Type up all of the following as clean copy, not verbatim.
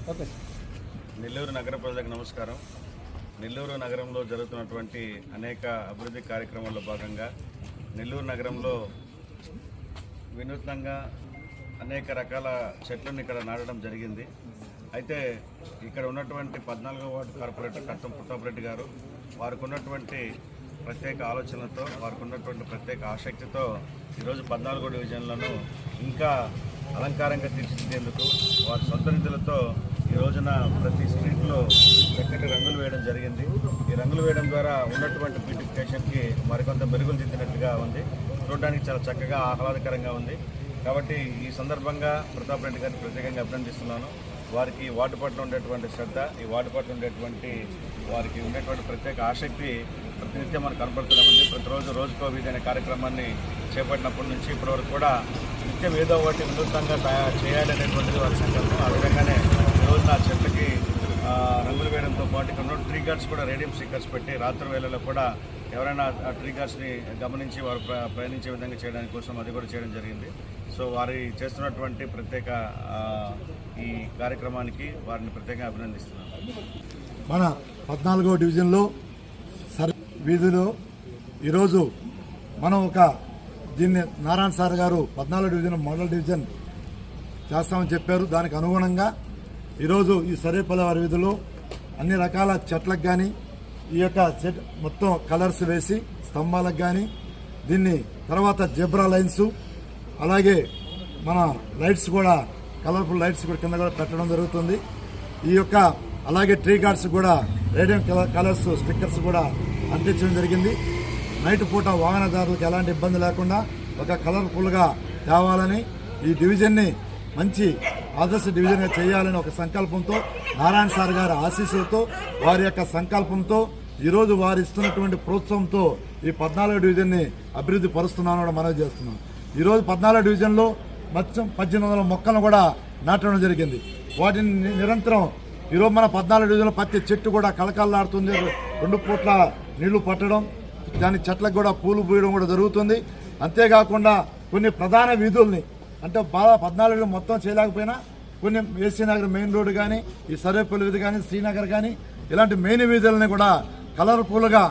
నెల్లూరు నగర ప్రజలకు నమస్కారం. నెల్లూరు నగరంలో జరుగుతున్నటువంటి అనేక అభివృద్ధి కార్యక్రమాల్లో భాగంగా నెల్లూరు నగరంలో వినూత్నంగా అనేక రకాల చెట్లను ఇక్కడ నాటడం జరిగింది. అయితే ఇక్కడ ఉన్నటువంటి 14వ వార్డు కార్పొరేటర్ కట్టం ప్రతాపరెడ్డి గారు వారికి ఉన్నటువంటి ప్రత్యేక ఆలోచనలతో, వారికి ఉన్నటువంటి ప్రత్యేక ఆసక్తితో ఈరోజు 14వ డివిజన్లను ఇంకా అలంకారంగా తీర్చిదిద్దేందుకు వారి సొంత నిధులతో ఈ రోజున ప్రతి స్ట్రీట్లో చక్కటి రంగులు వేయడం జరిగింది. ఈ రంగులు వేయడం ద్వారా ఉన్నటువంటి బ్యూటిఫికేషన్కి మరికొంత మెరుగులు దిద్దినట్టుగా ఉంది. చూడడానికి చాలా చక్కగా ఆహ్లాదకరంగా ఉంది. కాబట్టి ఈ సందర్భంగా ప్రతాప్ రెడ్డి గారిని ప్రత్యేకంగా అభినందిస్తున్నాను. వారికి ఈ వార్డు పట్ల ఉండేటువంటి శ్రద్ధ, ఈ వార్డు పట్ల ఉండేటువంటి వారికి ఉండేటువంటి ప్రత్యేక ఆసక్తి ప్రతినిత్యం మనకు కనపడుతూనే ఉంది. ప్రతిరోజు రోజుకో వీధి అనే కార్యక్రమాన్ని చేపట్టినప్పటి నుంచి ఇప్పటివరకు కూడా నిత్యం ఏదో ఒకటి వినూత్నంగా చేయాలనేటువంటిది వారి సంకల్పం. ఆ విధంగానే ఈరోజు నా చెట్లకి రంగులు వేయడంతో పాటు ఇక్కడ ఉన్న ట్రీ గార్డ్స్ కూడా రేడియం స్టిక్కర్స్ పెట్టి రాత్రి వేళల్లో కూడా ఎవరైనా ఆ ట్రీ గార్డ్స్ని గమనించి వారు ప్రయాణించే విధంగా చేయడానికి కోసం అది కూడా చేయడం జరిగింది. సో వారి చేస్తున్నటువంటి ప్రత్యేక ఈ కార్యక్రమానికి వారిని ప్రత్యేకంగా అభినందిస్తున్నాను. మన 14వ డివిజన్లో వీధిలో ఈరోజు మనం దీన్ని నారాయణ సార్ గారు 14వ డివిజన్ మోడల్ డివిజన్ చేస్తామని చెప్పారు. దానికి అనుగుణంగా ఈరోజు ఈ సరేపల్లి వారి వీధిలో అన్ని రకాల చెట్లకు కానీ ఈ యొక్క చెట్ మొత్తం కలర్స్ వేసి స్తంభాలకు కానీ దీన్ని తర్వాత జెబ్రా లైన్స్ అలాగే మన లైట్స్ కూడా కలర్ఫుల్ లైట్స్ కూడా కింద కూడా పెట్టడం జరుగుతుంది. ఈ యొక్క అలాగే ట్రీ గార్డ్స్ కూడా రేడియం కలర్స్ స్టిక్కర్స్ కూడా అంటించడం జరిగింది. నైట్ పూట వాహనదారులకు ఎలాంటి ఇబ్బంది లేకుండా ఒక కలర్ఫుల్గా తేవాలని ఈ డివిజన్ని మంచి ఆదర్శ డివిజన్గా చేయాలని ఒక సంకల్పంతో నారాయణ సార్ గారి ఆశీస్సులతో వారి యొక్క సంకల్పంతో ఈరోజు వారు ఇస్తున్నటువంటి ప్రోత్సాహంతో ఈ 14వ డివిజన్ని అభివృద్ధి పరుస్తున్నాను మనవి చేస్తున్నాం. ఈరోజు 14వ డివిజన్లో మొత్తం 1800 మొక్కలను కూడా నాటడం జరిగింది. వాటిని నిరంతరం ఈరోజు మన 14వ డివిజన్లో ప్రతి చెట్టు కూడా కళకళలాడుతుంది. 2 పూట్ల నీళ్లు పట్టడం, దాని చెట్లకు కూడా పూలు పూయడం కూడా జరుగుతుంది. అంతేకాకుండా కొన్ని ప్రధాన వీధుల్ని అంటే బాగా 14 మొత్తం చేయలేకపోయినా కొన్ని ఏసీ నగర్ మెయిన్ రోడ్డు కానీ ఈ సర్వేపల్లి వీధి కానీ శ్రీనగర్ కానీ ఇలాంటి మెయిన్ వీధులని కూడా కలర్ఫుల్గా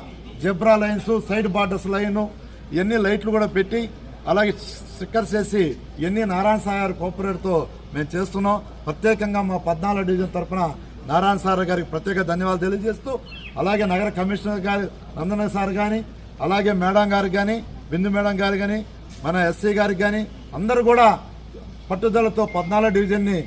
zebra lines, side borders line ఇవన్నీ లైట్లు కూడా పెట్టి అలాగే స్టిక్కర్స్ వేసి ఇవన్నీ నారాయణ సార్ గారి కోఆపరేట్తో మేము చేస్తున్నాం. ప్రత్యేకంగా మా 14వ డివిజన్ తరఫున నారాయణ సార్ గారికి ప్రత్యేక ధన్యవాదాలు తెలియజేస్తూ అలాగే నగర కమిషనర్ గారి నందన సార్ కానీ అలాగే మేడం గారికి కానీ బిందు మేడం గారు కానీ మన ఎస్సీ గారికి కానీ అందరూ కూడా పట్టుదలతో 14వ డివిజన్ని